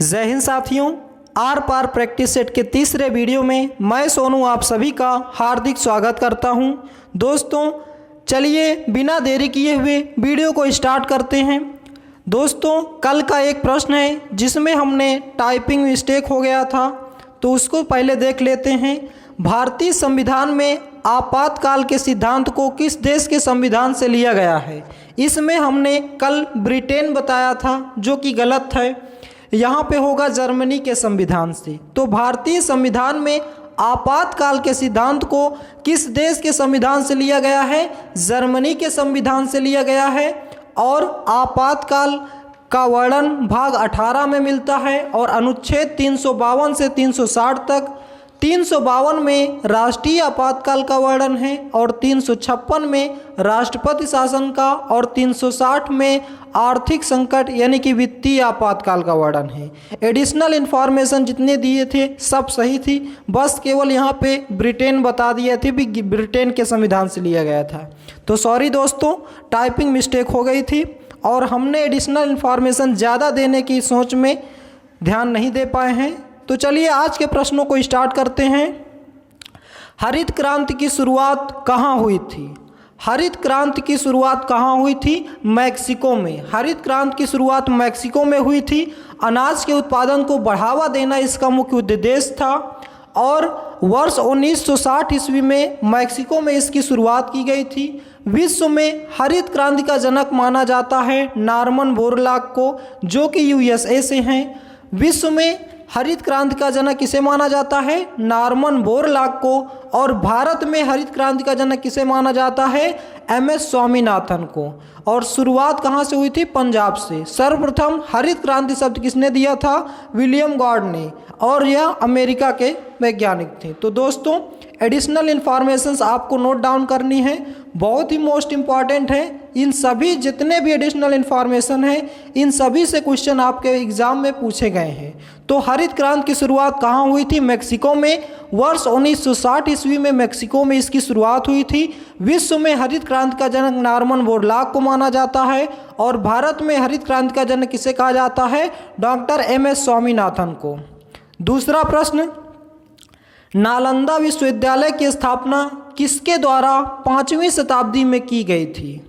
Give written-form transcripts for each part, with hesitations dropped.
जय हिंद साथियों, are par practice set के तीसरे वीडियो में मैं सोनू आप सभी का हार्दिक स्वागत करता हूं। दोस्तों चलिए बिना देरी किए हुए वीडियो को स्टार्ट करते हैं। दोस्तों कल का एक प्रश्न है जिसमें हमने टाइपिंग मिस्टेक हो गया था, तो उसको पहले देख लेते हैं। भारतीय संविधान में आपातकाल के सिद्धांत को किस देश के संविधान से लिया गया है? इसमें हमने कल ब्रिटेन बताया था जो कि गलत है। यहाँ पे होगा जर्मनी के संविधान से। तो भारतीय संविधान में आपातकाल के सिद्धांत को किस देश के संविधान से लिया गया है? जर्मनी के संविधान से लिया गया है। और आपातकाल का वर्णन भाग 18 में मिलता है और अनुच्छेद 352 से 360 तक। 352 में राष्ट्रीय आपातकाल का वर्णन है और 356 में राष्ट्रपति शासन का और 360 में आर्थिक संकट यानी कि वित्तीय आपातकाल का वर्णन है। एडिशनल इन्फॉर्मेशन जितने दिए थे सब सही थी, बस केवल यहाँ पे ब्रिटेन बता दिए थे भी ब्रिटेन के संविधान से लिया गया था। तो सॉरी दोस्तों, टाइपिंग मिस्टेक हो गई थी और हमने एडिशनल इन्फॉर्मेशन ज़्यादा देने की सोच में ध्यान नहीं दे पाए हैं। तो चलिए आज के प्रश्नों को स्टार्ट करते हैं। हरित क्रांति की शुरुआत कहाँ हुई थी? हरित क्रांति की शुरुआत कहाँ हुई थी? मैक्सिको में। हरित क्रांति की शुरुआत मैक्सिको में हुई थी। अनाज के उत्पादन को बढ़ावा देना इसका मुख्य उद्देश्य था और वर्ष 1960 ईस्वी में मैक्सिको में इसकी शुरुआत की गई थी। विश्व में हरित क्रांति का जनक माना जाता है नॉर्मन बोरलॉग को, जो कि यूएसए से हैं। विश्व में हरित क्रांति का जनक किसे माना जाता है? नॉर्मन बोरलॉग को। और भारत में हरित क्रांति का जनक किसे माना जाता है? एमएस स्वामीनाथन को। और शुरुआत कहाँ से हुई थी? पंजाब से। सर्वप्रथम हरित क्रांति शब्द किसने दिया था? विलियम गॉड ने, और यह अमेरिका के वैज्ञानिक थे। तो दोस्तों एडिशनल इन्फॉर्मेशंस आपको नोट डाउन करनी है, बहुत ही मोस्ट इम्पॉर्टेंट है। इन सभी जितने भी एडिशनल इन्फॉर्मेशन है इन सभी से क्वेश्चन आपके एग्जाम में पूछे गए हैं। तो हरित क्रांति की शुरुआत कहाँ हुई थी? मैक्सिको में। वर्ष 1960 ईस्वी में मैक्सिको में इसकी शुरुआत हुई थी। विश्व में हरित क्रांति का जनक नॉर्मन बोरलॉग को माना जाता है और भारत में हरित क्रांति का जनक किसे कहा जाता है? डॉक्टर एमएस स्वामीनाथन को। दूसरा प्रश्न, नालंदा विश्वविद्यालय की स्थापना किसके द्वारा 5वीं शताब्दी में की गई थी?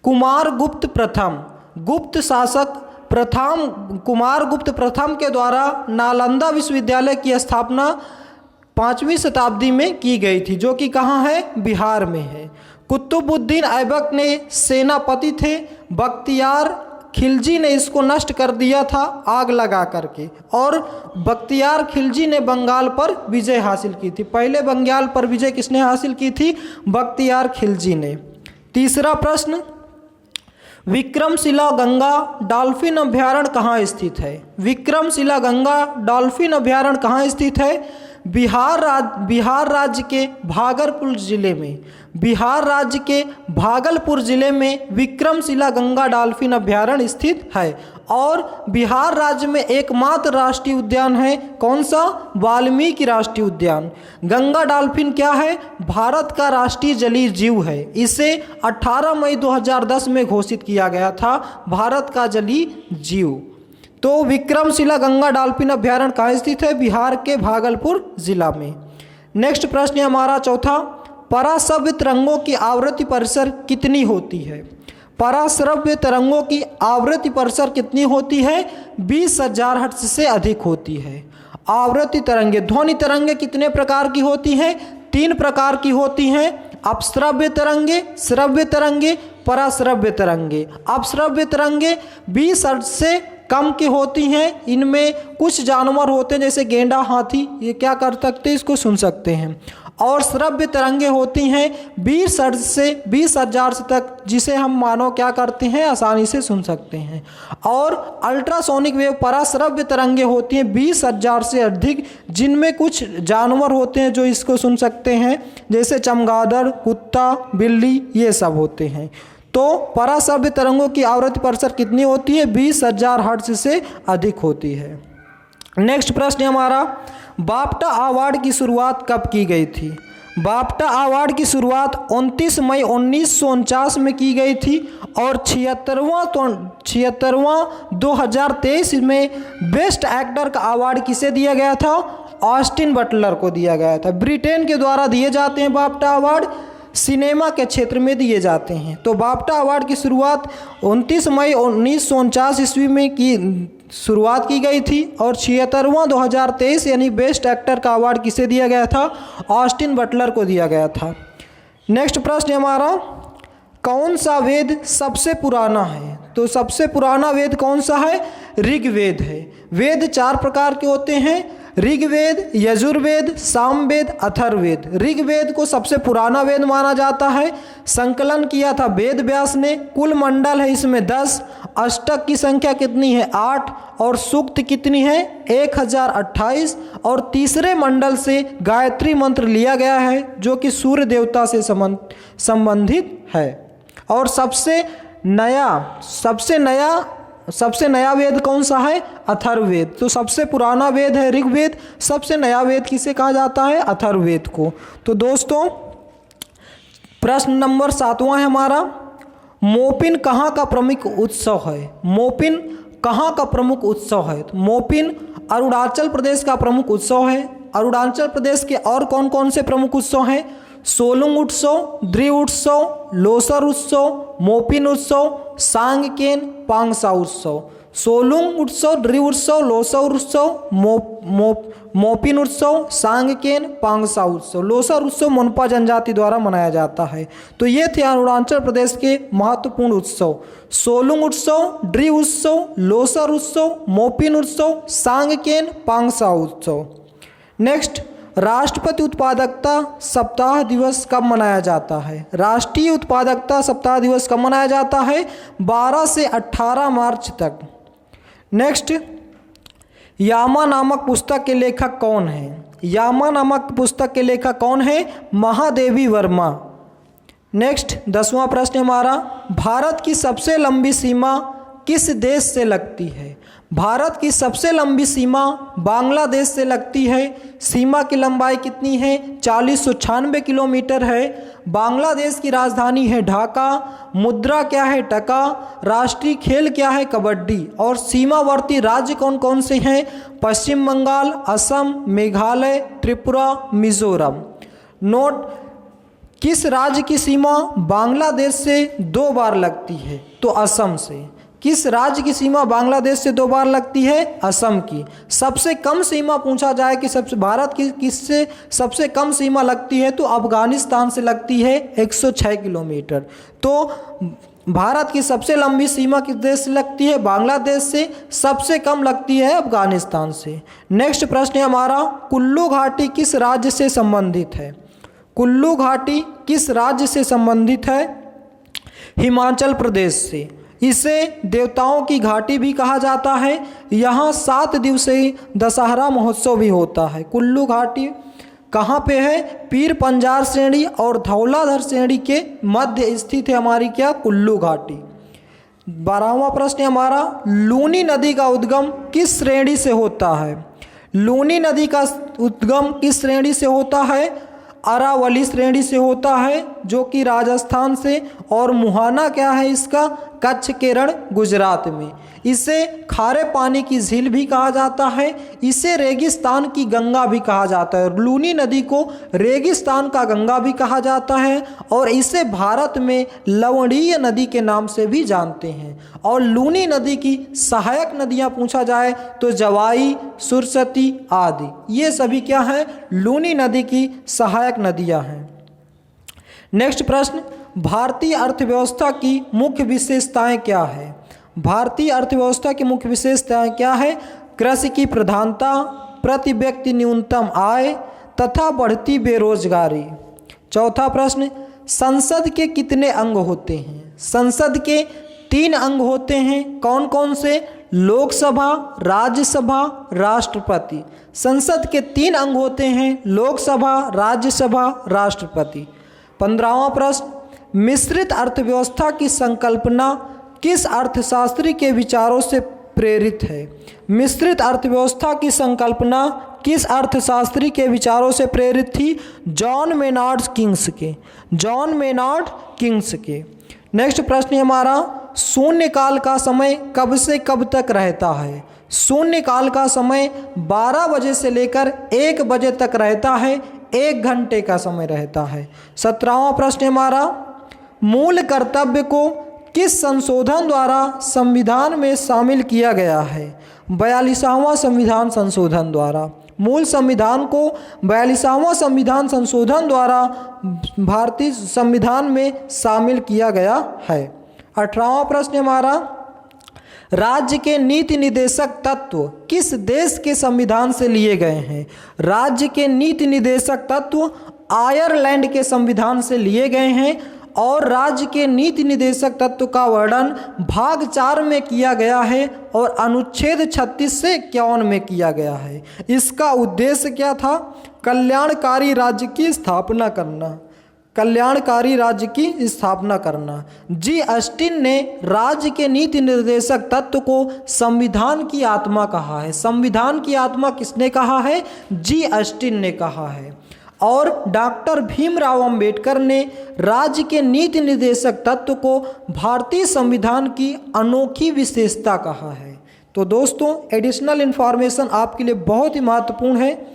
कुमारगुप्त प्रथम। गुप्त शासक प्रथम कुमारगुप्त प्रथम के द्वारा नालंदा विश्वविद्यालय की स्थापना 5वीं शताब्दी में की गई थी, जो कि कहाँ है? बिहार में है। कुतुबुद्दीन ऐबक ने सेनापति थे। बख्तियार खिलजी ने इसको नष्ट कर दिया था आग लगा करके, और बख्तियार खिलजी ने बंगाल पर विजय हासिल की थी। पहले बंगाल पर विजय किसने हासिल की थी? बख्तियार खिलजी ने। तीसरा प्रश्न, विक्रमशिला गंगा डॉल्फिन अभयारण्य कहाँ स्थित है? विक्रमशिला गंगा डॉल्फिन अभयारण्य कहाँ स्थित है? बिहार राज्य के भागलपुर जिले में। बिहार राज्य के भागलपुर जिले में विक्रमशिला गंगा डॉल्फिन अभयारण्य स्थित है। और बिहार राज्य में एकमात्र राष्ट्रीय उद्यान है, कौन सा? वाल्मीकि राष्ट्रीय उद्यान। गंगा डॉल्फिन क्या है? भारत का राष्ट्रीय जलीय जीव है। इसे 18 मई 2010 में घोषित किया गया था भारत का जलीय जीव। तो विक्रमशिला गंगा डॉल्फिन अभयारण्य कहाँ स्थित है? बिहार के भागलपुर जिला में। नेक्स्ट प्रश्न है हमारा चौथा, पराश्रव्य तरंगों की आवृत्ति परिसर कितनी होती है? पराश्रव्य तरंगों की आवृत्ति परिसर कितनी होती है? 20,000 हर्ट्ज से अधिक होती है। आवृत्ति तरंगे, ध्वनि तरंगे कितने प्रकार की होती हैं? 3 प्रकार की होती हैं। अपश्रव्य तरंगे, श्रव्य तरंगे, पराश्रव्य तरंगे। अपश्रव्य तरंगे 20 हर्ट्ज से कम की होती हैं। इनमें कुछ जानवर होते हैं जैसे गेंडा, हाथी, ये क्या कर सकते हैं? इसको सुन सकते हैं। और श्रव्य तरंगे होती हैं 20 हर्ट्ज से 20,000 से तक, जिसे हम मानव क्या करते हैं? आसानी से सुन सकते हैं। और अल्ट्रासोनिक वेव पराश्रव्य तरंगे होती हैं 20,000 से अधिक, जिनमें कुछ जानवर होते हैं जो इसको सुन सकते हैं, जैसे चमगादड़, कुत्ता, बिल्ली, ये सब होते हैं। तो पराश्रव्य तरंगों की आवृत्ति परिसर कितनी होती है? 20,000 हर्ट्ज से अधिक होती है। नेक्स्ट प्रश्न हमारा, बाफ्टा अवार्ड की शुरुआत कब की गई थी? बाफ्टा अवार्ड की शुरुआत 29 मई 1949 में की गई थी और 76वां 2023 में बेस्ट एक्टर का अवार्ड किसे दिया गया था? ऑस्टिन बटलर को दिया गया था। ब्रिटेन के द्वारा दिए जाते हैं बाफ्टा अवार्ड, सिनेमा के क्षेत्र में दिए जाते हैं। तो बाफ्टा अवार्ड की शुरुआत 29 मई 1949 ईस्वी में शुरुआत की गई थी और 76वां 2023 यानी बेस्ट एक्टर का अवार्ड किसे दिया गया था? ऑस्टिन बटलर को दिया गया था। नेक्स्ट प्रश्न हमारा, कौन सा वेद सबसे पुराना है? तो सबसे पुराना वेद कौन सा है? ऋग्वेद है। वेद 4 प्रकार के होते हैं, ऋग्वेद, यजुर्वेद, सामवेद, अथर्ववेद। ऋग्वेद को सबसे पुराना वेद माना जाता है। संकलन किया था वेद व्यास ने। कुल मंडल है इसमें 10, अष्टक की संख्या कितनी है? 8 और सूक्त कितनी है? 1028 और तीसरे मंडल से गायत्री मंत्र लिया गया है जो कि सूर्य देवता से संबंधित है। और सबसे नया वेद कौन सा है? अथर्ववेद। तो सबसे पुराना वेद है ऋग्वेद, सबसे नया वेद किसे कहा जाता है? अथर्ववेद को। तो दोस्तों प्रश्न नंबर 7वां है हमारा, मोपिन कहाँ का प्रमुख उत्सव है? मोपिन कहाँ का प्रमुख उत्सव है? तो मोपिन अरुणाचल प्रदेश का प्रमुख उत्सव है। अरुणाचल प्रदेश के और कौन कौन से प्रमुख उत्सव हैं? सोलुंग उत्सव, द्रि उत्सव, लोसर उत्सव, मोपिन उत्सव, सांगकेन, पांगसा उत्सव। सोलुंग उत्सव, द्रि उत्सव, लोसर उत्सव, मोपिन उत्सव, सांगकेन, पांगसा उत्सव। लोसर उत्सव मोनपा जनजाति द्वारा मनाया जाता है। तो ये थे अरुणाचल प्रदेश के महत्वपूर्ण उत्सव, सोलुंग उत्सव, द्रि उत्सव, लोसर उत्सव, मोपिन उत्सव, सांगकेन, पांगसा उत्सव। नेक्स्ट, राष्ट्रपति उत्पादकता सप्ताह दिवस कब मनाया जाता है? राष्ट्रीय उत्पादकता सप्ताह दिवस कब मनाया जाता है? 12 से 18 मार्च तक। नेक्स्ट, यामा नामक पुस्तक के लेखक कौन है? यामा नामक पुस्तक के लेखक कौन है? महादेवी वर्मा। नेक्स्ट 10वां प्रश्न हमारा, भारत की सबसे लंबी सीमा किस देश से लगती है? भारत की सबसे लंबी सीमा बांग्लादेश से लगती है। सीमा की लंबाई कितनी है? 4096 किलोमीटर है। बांग्लादेश की राजधानी है ढाका। मुद्रा क्या है? टका। राष्ट्रीय खेल क्या है? कबड्डी। और सीमावर्ती राज्य कौन कौन से हैं? पश्चिम बंगाल, असम, मेघालय, त्रिपुरा, मिजोरम। नोट, किस राज्य की सीमा बांग्लादेश से 2 बार लगती है? तो असम से। किस राज्य की सीमा बांग्लादेश से 2 बार लगती है? असम की। सबसे कम सीमा पूछा जाए कि भारत की किससे सबसे कम सीमा लगती है? तो अफगानिस्तान से लगती है 106 किलोमीटर। तो भारत की सबसे लंबी सीमा किस देश से लगती है? बांग्लादेश से। सबसे कम लगती है अफगानिस्तान से। नेक्स्ट प्रश्न है हमारा, कुल्लू घाटी किस राज्य से संबंधित है? कुल्लू घाटी किस राज्य से संबंधित है? हिमाचल प्रदेश से। इसे देवताओं की घाटी भी कहा जाता है। यहाँ 7 दिवसीय दशहरा महोत्सव भी होता है। कुल्लू घाटी कहाँ पे है? पीर पंजार श्रेणी और धौलाधर श्रेणी के मध्य स्थित है हमारी क्या? कुल्लू घाटी। 12वां प्रश्न हमारा, लूनी नदी का उद्गम किस श्रेणी से होता है? लूनी नदी का उद्गम किस श्रेणी से होता है? अरावली श्रेणी से होता है जो कि राजस्थान से। और मुहाना क्या है इसका? कच्छ के रण गुजरात में। इसे खारे पानी की झील भी कहा जाता है। इसे रेगिस्तान की गंगा भी कहा जाता है। लूनी नदी को रेगिस्तान का गंगा भी कहा जाता है और इसे भारत में लवणीय नदी के नाम से भी जानते हैं। और लूनी नदी की सहायक नदियां पूछा जाए तो जवाई, सुरसती आदि, ये सभी क्या हैं? लूनी नदी की सहायक नदियां हैं। नेक्स्ट प्रश्न, भारतीय अर्थव्यवस्था की मुख्य विशेषताएं क्या है? भारतीय अर्थव्यवस्था की मुख्य विशेषताएं क्या है? कृषि की प्रधानता, प्रति व्यक्ति न्यूनतम आय तथा बढ़ती बेरोजगारी। चौथा प्रश्न, संसद के कितने अंग होते हैं? संसद के 3 अंग होते हैं। कौन कौन से? लोकसभा, राज्यसभा, राष्ट्रपति। संसद के 3 अंग होते हैं, लोकसभा, राज्यसभा, राष्ट्रपति। 15वां प्रश्न, मिश्रित अर्थव्यवस्था की संकल्पना किस अर्थशास्त्री के विचारों से प्रेरित है? मिश्रित अर्थव्यवस्था की संकल्पना किस अर्थशास्त्री के विचारों से प्रेरित थी? जॉन मेनार्ड किंग्स के। जॉन मेनार्ड किंग्स के। नेक्स्ट प्रश्न है हमारा, शून्यकाल का समय कब से कब तक रहता है? शून्यकाल का समय 12 बजे से लेकर 1 बजे तक रहता है, 1 घंटे का समय रहता है। 17वां प्रश्न हमारा, मूल कर्तव्य को किस संशोधन द्वारा संविधान में शामिल किया गया है? 42वां संविधान संशोधन द्वारा। मूल संविधान को 42वां संविधान संशोधन द्वारा भारतीय संविधान में शामिल किया गया है। 18वां प्रश्न हमारा, राज्य के नीति निर्देशक तत्व किस देश के संविधान से लिए गए हैं? राज्य के नीति निर्देशक तत्व आयरलैंड के संविधान से लिए गए हैं और राज्य के नीति निर्देशक तत्व का वर्णन भाग 4 में किया गया है और अनुच्छेद 36 से 51 में किया गया है। इसका उद्देश्य क्या था? कल्याणकारी राज्य की स्थापना करना। कल्याणकारी राज्य की स्थापना करना। जी ऑस्टिन ने राज्य के नीति निर्देशक तत्व को संविधान की आत्मा कहा है। संविधान की आत्मा किसने कहा है? जी ऑस्टिन ने कहा है। और डॉक्टर भीमराव अंबेडकर ने राज्य के नीति निर्देशक तत्व को भारतीय संविधान की अनोखी विशेषता कहा है। तो दोस्तों, एडिशनल इन्फॉर्मेशन आपके लिए बहुत ही महत्वपूर्ण है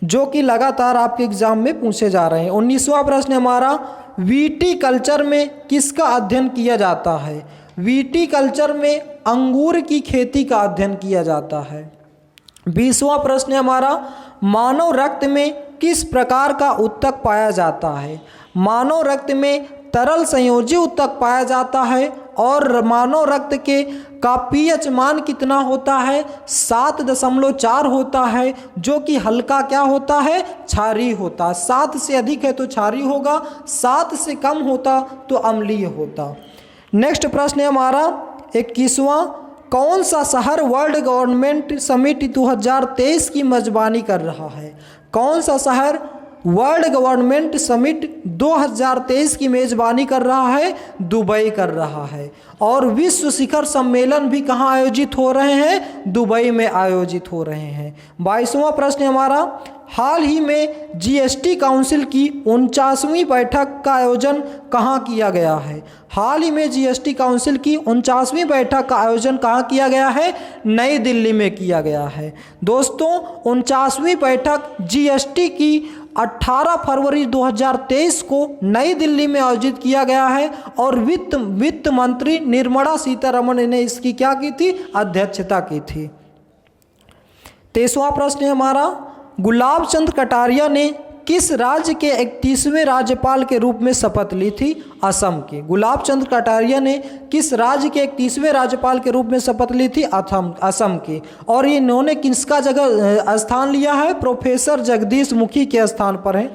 जो कि लगातार आपके एग्जाम में पूछे जा रहे हैं। 19वां प्रश्न हमारा, वीटी कल्चर में किसका अध्ययन किया जाता है? वीटी कल्चर में अंगूर की खेती का अध्ययन किया जाता है। 20वां प्रश्न हमारा, मानव रक्त में किस प्रकार का उत्तक पाया जाता है? मानव रक्त में तरल संयोजी उत्तक पाया जाता है और मानव रक्त के का पीएच मान कितना होता है? 7.4 होता है, जो कि हल्का क्या होता है? क्षारीय होता है। 7 से अधिक है तो क्षारीय होगा, 7 से कम होता तो अम्लीय होता। नेक्स्ट प्रश्न है हमारा 21वां, कौन सा शहर वर्ल्ड गवर्नमेंट समिट 2023 की मेजबानी कर रहा है? कौन सा शहर वर्ल्ड गवर्नमेंट समिट 2023 की मेजबानी कर रहा है? दुबई कर रहा है। और विश्व शिखर सम्मेलन भी कहाँ आयोजित हो रहे हैं? दुबई में आयोजित हो रहे हैं। 22वां प्रश्न हमारा, हाल ही में जीएसटी काउंसिल की 49वीं बैठक का आयोजन कहाँ किया गया है? हाल ही में जीएसटी काउंसिल की 49वीं बैठक का आयोजन कहाँ किया गया है? नई दिल्ली में किया गया है। दोस्तों, 49वीं बैठक जीएसटी की 18 फरवरी 2023 को नई दिल्ली में आयोजित किया गया है और वित्त मंत्री निर्मला सीतारमण ने इसकी क्या की थी? अध्यक्षता की थी। 23वां प्रश्न है हमारा, गुलाब चंद कटारिया ने किस राज्य के 31वें राज्यपाल के रूप में शपथ ली थी? असम के। गुलाब चंद कटारिया ने किस राज्य के 31वें राज्यपाल के रूप में शपथ ली थी? असम की। और ये इन्होंने किसका जगह स्थान लिया है? प्रोफेसर जगदीश मुखी के स्थान पर है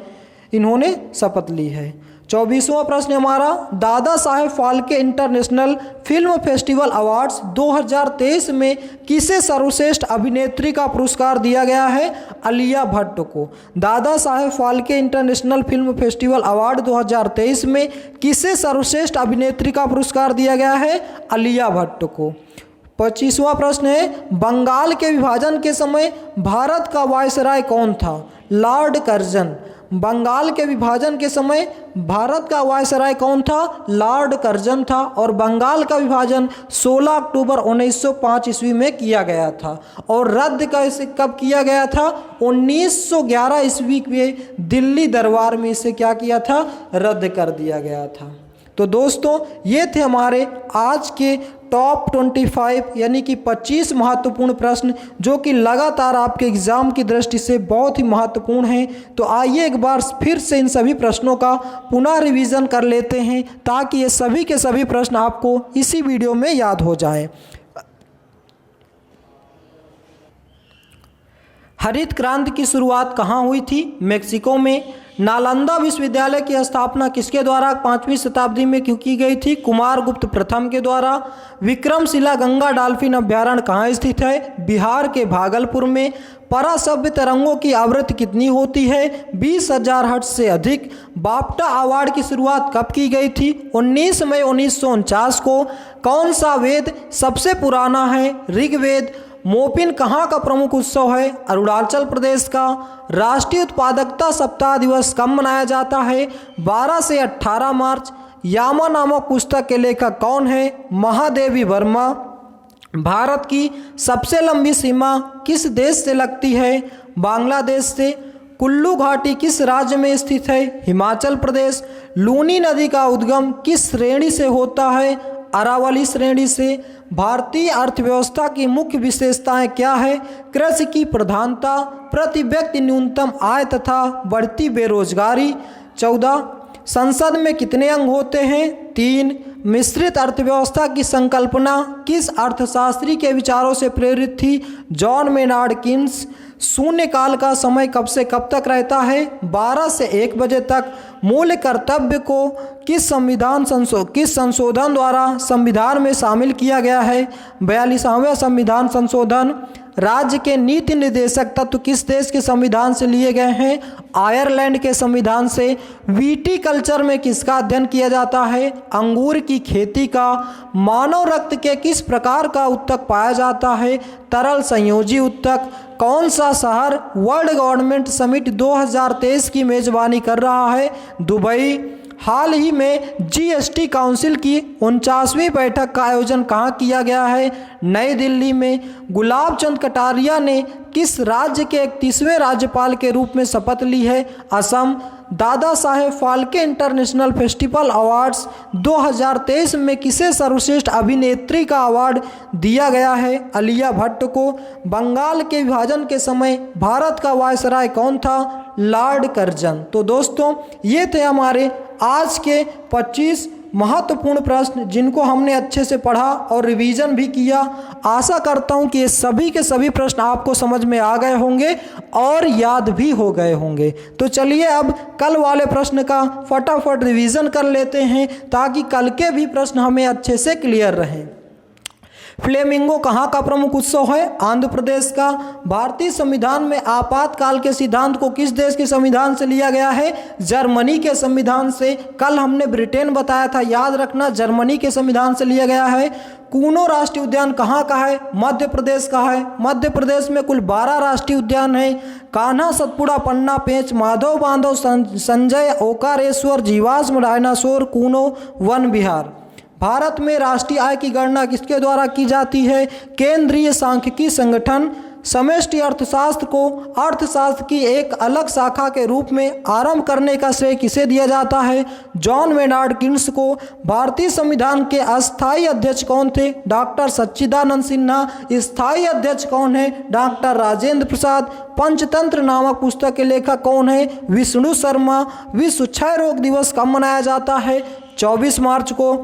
इन्होंने शपथ ली है। 24वां प्रश्न हमारा, Dada Saheb Phalke international film festival awards 2023 में किसे सर्वश्रेष्ठ अभिनेत्री का पुरस्कार दिया गया है? आलिया भट्ट को। Dada Saheb Phalke international film festival award 2023 में किसे सर्वश्रेष्ठ अभिनेत्री का पुरस्कार दिया गया है? आलिया भट्ट को। 25वां प्रश्न है, बंगाल के विभाजन के समय भारत का वायसराय कौन था? Lord Curzon. बंगाल के विभाजन के समय भारत का वायसराय कौन था? लॉर्ड कर्जन था। और बंगाल का विभाजन 16 अक्टूबर 1905 ईस्वी में किया गया था और रद्द कब किया गया था? 1911 ईस्वी में दिल्ली दरबार में इसे क्या किया था? रद्द कर दिया गया था। तो दोस्तों, ये थे हमारे आज के टॉप 25 यानी कि 25 महत्वपूर्ण प्रश्न जो कि लगातार आपके एग्ज़ाम की दृष्टि से बहुत ही महत्वपूर्ण हैं। तो आइए एक बार फिर से इन सभी प्रश्नों का पुनः रिवीजन कर लेते हैं ताकि ये सभी के सभी प्रश्न आपको इसी वीडियो में याद हो जाए। हरित क्रांति की शुरुआत कहाँ हुई थी? मेक्सिको में। नालंदा विश्वविद्यालय की स्थापना किसके द्वारा 5वीं शताब्दी में की गई थी? कुमारगुप्त प्रथम के द्वारा। विक्रमशिला गंगा डॉल्फिन अभ्यारण्य कहाँ स्थित है? बिहार के भागलपुर में। परासभ्य तरंगों की आवृत्ति कितनी होती है? 20,000 हर्ट्ज से अधिक। बाफ्टा अवार्ड की शुरुआत कब की गई थी? 19 मई 1949 को। कौन सा वेद सबसे पुराना है? ऋग्वेद। मोपिन कहाँ का प्रमुख उत्सव है? अरुणाचल प्रदेश का। राष्ट्रीय उत्पादकता सप्ताह दिवस कब मनाया जाता है? 12 से 18 मार्च। यामा नामक पुस्तक के लेखक कौन है? महादेवी वर्मा। भारत की सबसे लंबी सीमा किस देश से लगती है? बांग्लादेश से। कुल्लू घाटी किस राज्य में स्थित है? हिमाचल प्रदेश। लूनी नदी का उद्गम किस श्रेणी से होता है? अरावली श्रेणी से। भारतीय अर्थव्यवस्था की मुख्य विशेषताएं क्या है? कृषि की प्रधानता, प्रति व्यक्ति न्यूनतम आय तथा बढ़ती बेरोजगारी। 14 संसद में कितने अंग होते हैं? 3 मिश्रित अर्थव्यवस्था की संकल्पना किस अर्थशास्त्री के विचारों से प्रेरित थी? John Maynard Keynes. शून्यकाल का समय कब से कब तक रहता है? 12 से 1 बजे तक। मूल कर्तव्य को किस संशोधन द्वारा संविधान में शामिल किया गया है? 42वां संविधान संशोधन। राज्य के नीति निर्देशक तत्व किस देश के संविधान से लिए गए हैं? आयरलैंड के संविधान से। वीटी कल्चर में किसका अध्ययन किया जाता है? अंगूर की खेती का। मानव रक्त के किस प्रकार का उत्तक पाया जाता है? तरल संयोजी उत्तक। कौन सा शहर वर्ल्ड गवर्नमेंट समिट 2023 की मेजबानी कर रहा है? दुबई। हाल ही में जीएसटी काउंसिल की 49वीं बैठक का आयोजन कहाँ किया गया है? नई दिल्ली में। गुलाब चंद कटारिया ने किस राज्य के 31वें राज्यपाल के रूप में शपथ ली है? असम। दादा Saheb Phalke international festival awards 2023 में किसे सर्वश्रेष्ठ अभिनेत्री का अवार्ड दिया गया है? आलिया भट्ट को। बंगाल के विभाजन के समय भारत का वायसराय कौन था? Lord Curzon. तो दोस्तों ये थे हमारे आज के 25 महत्वपूर्ण प्रश्न जिनको हमने अच्छे से पढ़ा और रिवीजन भी किया। आशा करता हूं कि ये सभी के सभी प्रश्न आपको समझ में आ गए होंगे और याद भी हो गए होंगे। तो चलिए अब कल वाले प्रश्न का फटाफट रिवीजन कर लेते हैं ताकि कल के भी प्रश्न हमें अच्छे से क्लियर रहें। फ्लेमिंगो कहाँ का प्रमुख उत्सव है? आंध्र प्रदेश का। भारतीय संविधान में आपातकाल के सिद्धांत को किस देश के संविधान से लिया गया है? जर्मनी के संविधान से। कल हमने ब्रिटेन बताया था, याद रखना, जर्मनी के संविधान से लिया गया है। कूनो राष्ट्रीय उद्यान कहाँ का है? मध्य प्रदेश का है। मध्य प्रदेश में कुल 12 राष्ट्रीय उद्यान है। कान्हा, सतपुड़ा, पन्ना, पेंच, माधव, बांधव, संजय, ओकारेश्वर, जीवाश्म, डायनासोर, कूनो वन विहार। भारत में राष्ट्रीय आय की गणना किसके द्वारा की जाती है? केंद्रीय सांख्यिकी संगठन। समष्टि अर्थशास्त्र को अर्थशास्त्र की एक अलग शाखा के रूप में आरंभ करने का श्रेय किसे दिया जाता है? जॉन मेनार्ड कीन्स को। भारतीय संविधान के अस्थायी अध्यक्ष कौन थे? डॉक्टर सच्चिदानंद सिन्हा। स्थायी अध्यक्ष कौन है? डॉक्टर राजेंद्र प्रसाद। पंचतंत्र नामक पुस्तक के लेखक कौन है? विष्णु शर्मा। विश्व क्षय रोग दिवस कब मनाया जाता है? 24 मार्च को।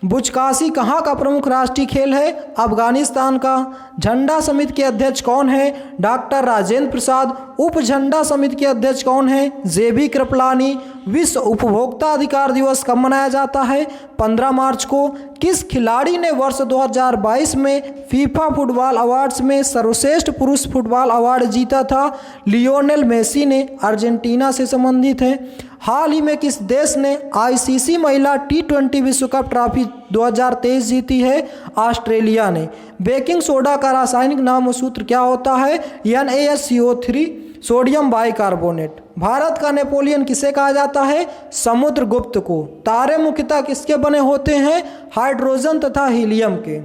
बुचकाशी कहाँ का प्रमुख राष्ट्रीय खेल है? अफगानिस्तान का। झंडा समिति के अध्यक्ष कौन है? डॉक्टर राजेंद्र प्रसाद। उप झंडा समिति के अध्यक्ष कौन है? जेबी कृपलानी। विश्व उपभोक्ता अधिकार दिवस कब मनाया जाता है? 15 मार्च को। किस खिलाड़ी ने वर्ष 2022 में फीफा फुटबॉल अवार्ड्स में सर्वश्रेष्ठ पुरुष फुटबॉल अवार्ड जीता था? लियोनेल मेसी ने। अर्जेंटीना से संबंधित है। हाल ही में किस देश ने आईसीसी महिला T20 विश्व कप ट्रॉफी 2023 जीती है? ऑस्ट्रेलिया ने। बेकिंग सोडा का रासायनिक नाम और सूत्र क्या होता है? NaSCO3 sodium bicarbonate. भारत का नेपोलियन किसे कहा जाता है? समुद्रगुप्त को। तारे मुख्यतः किसके बने होते हैं? हाइड्रोजन तथा हीलियम के।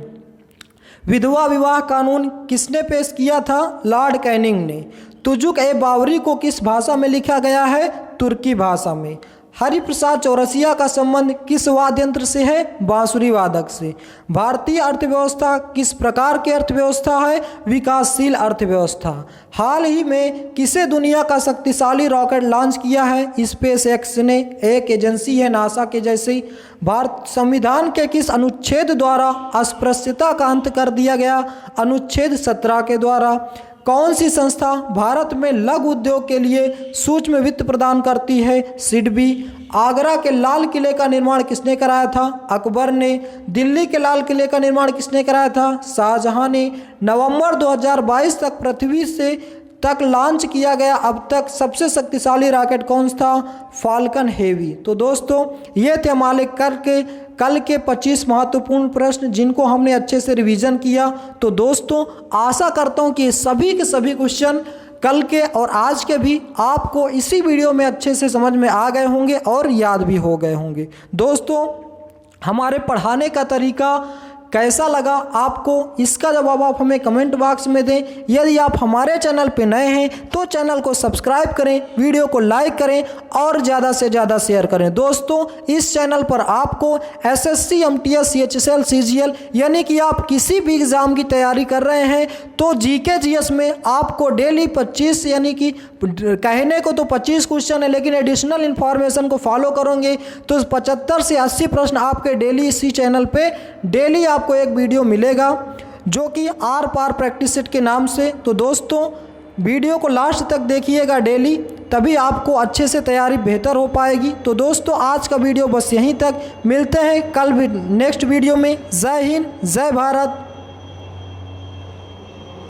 विधवा विवाह कानून किसने पेश किया था? लॉर्ड कैनिंग ने। तुजुक ए बावरी को किस भाषा में लिखा गया है? तुर्की भाषा में। हरिप्रसाद चौरसिया का संबंध किस वाद्य यंत्र से है? बांसुरी वादक से। भारतीय अर्थव्यवस्था किस प्रकार की अर्थव्यवस्था है? विकासशील अर्थव्यवस्था। हाल ही में किसे दुनिया का शक्तिशाली रॉकेट लॉन्च किया है? स्पेस एक्स ने। एक एजेंसी है नासा के जैसी। भारत संविधान के किस अनुच्छेद द्वारा अस्पृश्यता का अंत कर दिया गया? अनुच्छेद 17 के द्वारा। कौन सी संस्था भारत में लघु उद्योग के लिए सूक्ष्म वित्त प्रदान करती है? सिडबी। आगरा के लाल किले का निर्माण किसने कराया था? अकबर ने। दिल्ली के लाल किले का निर्माण किसने कराया था? शाहजहां ने। नवंबर 2022 तक पृथ्वी से तक लॉन्च किया गया अब तक सबसे शक्तिशाली रॉकेट कौन था? Falcon heavy. तो दोस्तों ये थे हमारे कल के 25 महत्वपूर्ण प्रश्न जिनको हमने अच्छे से रिवीजन किया। तो दोस्तों आशा करता हूँ कि सभी के सभी क्वेश्चन कल के और आज के भी आपको इसी वीडियो में अच्छे से समझ में आ गए होंगे और याद भी हो गए होंगे। दोस्तों हमारे पढ़ाने का तरीका कैसा लगा आपको, इसका जवाब आप हमें कमेंट बॉक्स में दें। यदि आप हमारे चैनल पर नए हैं तो चैनल को सब्सक्राइब करें, वीडियो को लाइक करें और ज़्यादा से ज़्यादा शेयर करें। दोस्तों इस चैनल पर आपको एसएससी, एमटीएस, सीएचएसएल, सीजीएल यानी कि आप किसी भी एग्ज़ाम की तैयारी कर रहे हैं तो जीके जीएस में आपको डेली 25 यानी कि कहने को तो 25 क्वेश्चन है, लेकिन एडिशनल इन्फॉर्मेशन को फॉलो करोगे तो 75 से 80 प्रश्न आपके डेली इसी चैनल पे डेली आपको एक वीडियो मिलेगा जो कि आर पार प्रैक्टिस सेट के नाम से। तो दोस्तों वीडियो को लास्ट तक देखिएगा डेली, तभी आपको अच्छे से तैयारी बेहतर हो पाएगी। तो दोस्तों आज का वीडियो बस यहीं तक, मिलते हैं कल भी नेक्स्ट वीडियो में। जय हिंद, जय भारत।